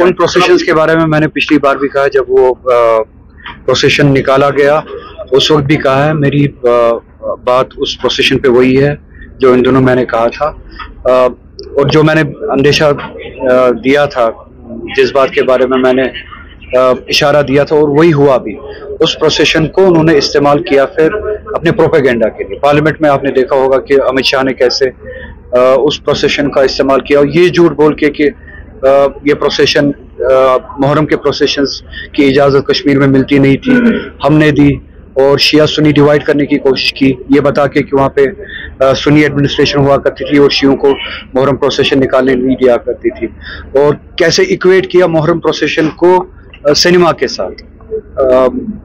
उन प्रोसेशंस के बारे में मैंने पिछली बार भी कहा, जब वो प्रोसेशन निकाला गया उस वक्त भी कहा है। मेरी बात उस प्रोसेशन पे वही है जो इन दोनों मैंने कहा था, और जो मैंने अंदेशा दिया था, जिस बात के बारे में मैंने इशारा दिया था, और वही हुआ भी। उस प्रोसेशन को उन्होंने इस्तेमाल किया फिर अपने प्रोपेगेंडा के लिए। पार्लियामेंट में आपने देखा होगा कि अमित शाह ने कैसे उस प्रोसेशन का इस्तेमाल किया, और ये झूठ बोल के कि ये प्रोसेशन मुहर्रम के प्रोसेशंस की इजाज़त कश्मीर में मिलती नहीं थी, हमने दी, और शिया सुन्नी डिवाइड करने की कोशिश की, ये बता के कि वहाँ पे सुन्नी एडमिनिस्ट्रेशन हुआ करती थी और शियों को मुहर्रम प्रोसेशन निकालने नहीं दिया करती थी। और कैसे इक्वेट किया मुहर्रम प्रोसेशन को सिनेमा के साथ,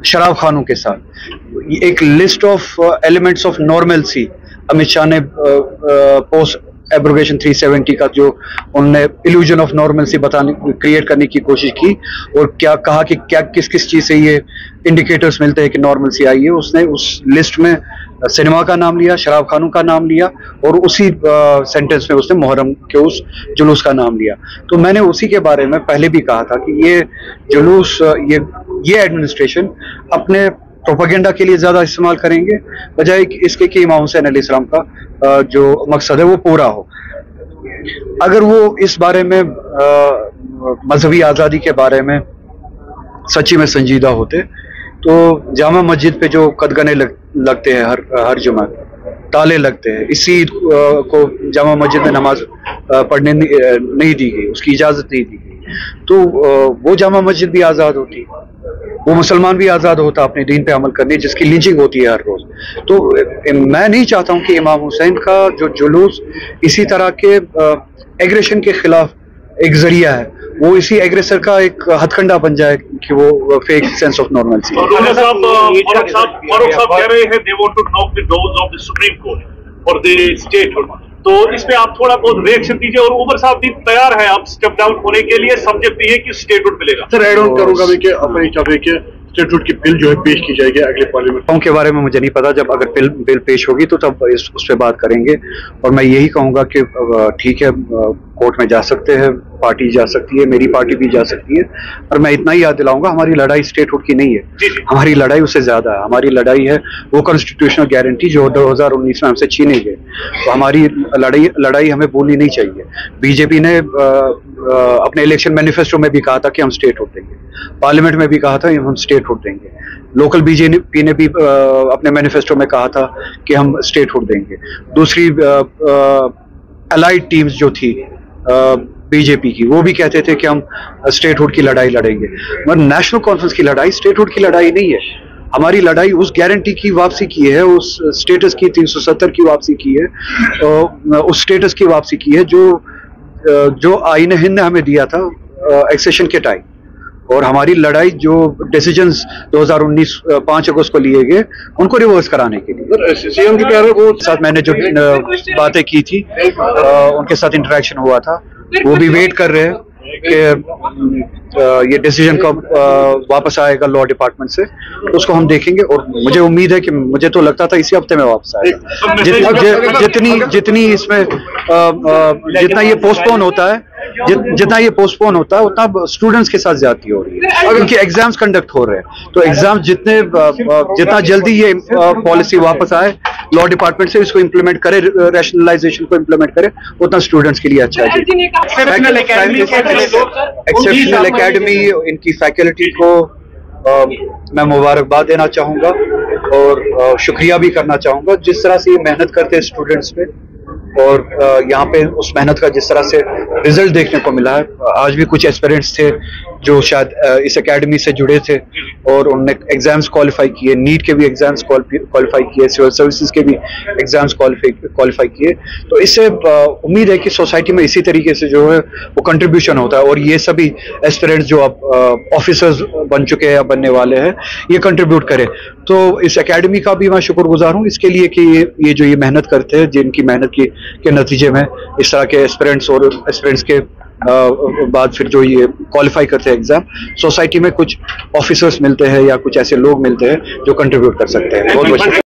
शराब खानों के साथ। एक list of elements of normalcy Amit Shah ने पोस्ट एब्रोगेशन 370 का जो उन्होंने इल्यूजन ऑफ नॉर्मलसी क्रिएट करने की कोशिश की, और क्या कहा कि क्या किस किस चीज़ से ये इंडिकेटर्स मिलते हैं कि नॉर्मलसी आई है। उसने उस लिस्ट में सिनेमा का नाम लिया, शराब खानों का नाम लिया, और उसी सेंटेंस में उसने मुहर्रम के उस जुलूस का नाम लिया। तो मैंने उसी के बारे में पहले भी कहा था कि ये जुलूस, ये एडमिनिस्ट्रेशन अपने प्रोपेगेंडा के लिए ज्यादा इस्तेमाल करेंगे, बजाय इसके कि इमाम हुसैन अलैहिस्सलाम का जो मकसद है वो पूरा हो। अगर वो इस बारे में मजहबी आज़ादी के बारे में सच्ची में संजीदा होते, तो जामा मस्जिद पे जो कदगने लगते हैं हर जुमा, ताले लगते हैं, इस ईद को जामा मस्जिद में नमाज पढ़ने नहीं दी गई, उसकी इजाज़त नहीं दी गई, तो वो जामा मस्जिद भी आज़ाद होती, वो मुसलमान भी आज़ाद होता अपने दीन पे अमल करने, जिसकी लिंचिंग होती है हर रोज़। तो मैं नहीं चाहता हूँ कि इमाम हुसैन का जो जुलूस इसी तरह के एग्रेशन के खिलाफ एक जरिया है, वो इसी एग्रेसर का एक हथकंडा बन जाए कि वो fake sense of normalcy. Farooq साहब कह रहे हैं they want to knock the doors of the Supreme Court for the statehood, तो इस पे आप थोड़ा बहुत रिएक्शन दीजिए। और उमर साहब भी तैयार है आप स्टेप डाउन होने के लिए, सब्जेक्ट भी है कि स्टेटहुड मिलेगा। सर एड ऑन करूंगा मैं कि अपने चाहते कि स्टेटहुड की बिल जो है पेश की जाएगी अगले पार्लियामेंट के बारे में मुझे नहीं पता, जब अगर बिल पेश होगी तो तब उस पर बात करेंगे। और मैं यही कहूंगा कि ठीक है, कोर्ट में जा सकते हैं, पार्टी जा सकती है, मेरी पार्टी भी जा सकती है, और मैं इतना ही याद दिलाऊंगा हमारी लड़ाई स्टेटहुड की नहीं है, हमारी लड़ाई उससे ज्यादा है। हमारी लड़ाई है वो कॉन्स्टिट्यूशनल गारंटी जो 2019 में हमसे छीने गए। तो हमारी लड़ाई हमें भूलनी नहीं चाहिए। बीजेपी ने अपने इलेक्शन मैनिफेस्टो में भी कहा था कि हम स्टेटहुड देंगे, पार्लियामेंट में भी कहा था हम स्टेटहुड देंगे, लोकल बीजेपी ने भी अपने मैनिफेस्टो में कहा था कि हम स्टेटहुड देंगे। दूसरी अलाइड टीम्स जो थी बीजेपी की, वो भी कहते थे कि हम स्टेटहुड की लड़ाई लड़ेंगे, मगर नेशनल कॉन्फ्रेंस की लड़ाई स्टेटहुड की लड़ाई नहीं है। हमारी लड़ाई उस गारंटी की वापसी की है, उस स्टेटस की 370 की वापसी की है, उस स्टेटस की वापसी की है जो आईन हिंद ने हमें दिया था एक्सेशन के टाइम। और हमारी लड़ाई जो डिसीजंस 2019 5 अगस्त को लिए गए उनको रिवर्स कराने के लिए। सीएम की कह रहे वो साथ मैंने जो बातें की थी, उनके साथ इंटरेक्शन हुआ था, वो भी वेट कर रहे हैं कि ये डिसीजन कब वापस आएगा लॉ डिपार्टमेंट से, तो उसको हम देखेंगे। और मुझे उम्मीद है कि, मुझे तो लगता था इसी हफ्ते में वापस आएगा। जितनी इसमें जितना ये पोस्टपोन होता है, जितना ये पोस्टपोन होता है उतना स्टूडेंट्स के साथ ज्यादती हो रही है, क्योंकि एग्जाम्स कंडक्ट हो रहे हैं। तो एग्जाम जितना जल्दी ये पॉलिसी वापस आए लॉ डिपार्टमेंट से, इसको इम्प्लीमेंट करे, रैशनलाइजेशन को इम्प्लीमेंट करे, उतना स्टूडेंट्स के लिए अच्छा है। एक्सेप्शनल एकेडमी, इनकी फैकल्टी को मैं मुबारकबाद देना चाहूंगा और शुक्रिया भी करना चाहूंगा, जिस तरह से ये मेहनत करते हैं स्टूडेंट्स पे, और यहाँ पे उस मेहनत का जिस तरह से रिजल्ट देखने को मिला है। आज भी कुछ एस्पिरेंट्स थे जो शायद इस एकेडमी से जुड़े थे और उन्होंने एग्जाम्स क्वालिफाई किए, नीट के भी एग्जाम्स क्वालिफाई किए, सिविल सर्विसेज के भी एग्जाम्स क्वालिफाई किए। तो इससे उम्मीद है कि सोसाइटी में इसी तरीके से जो है वो कंट्रीब्यूशन होता है, और ये सभी एस्पिरेंट्स जो अब ऑफिसर्स बन चुके हैं या बनने वाले हैं, ये कंट्रीब्यूट करें। तो इस एकेडमी का भी मैं शुक्रगुजार हूँ इसके लिए कि ये जो ये मेहनत करते हैं, जिनकी मेहनत के नतीजे में इस तरह के एस्पिरेंट्स और एस्पिरेंट्स के बाद फिर जो ये क्वालिफाई करते हैं एग्जाम, सोसाइटी में कुछ ऑफिसर्स मिलते हैं या कुछ ऐसे लोग मिलते हैं जो कंट्रीब्यूट कर सकते हैं। बहुत बहुत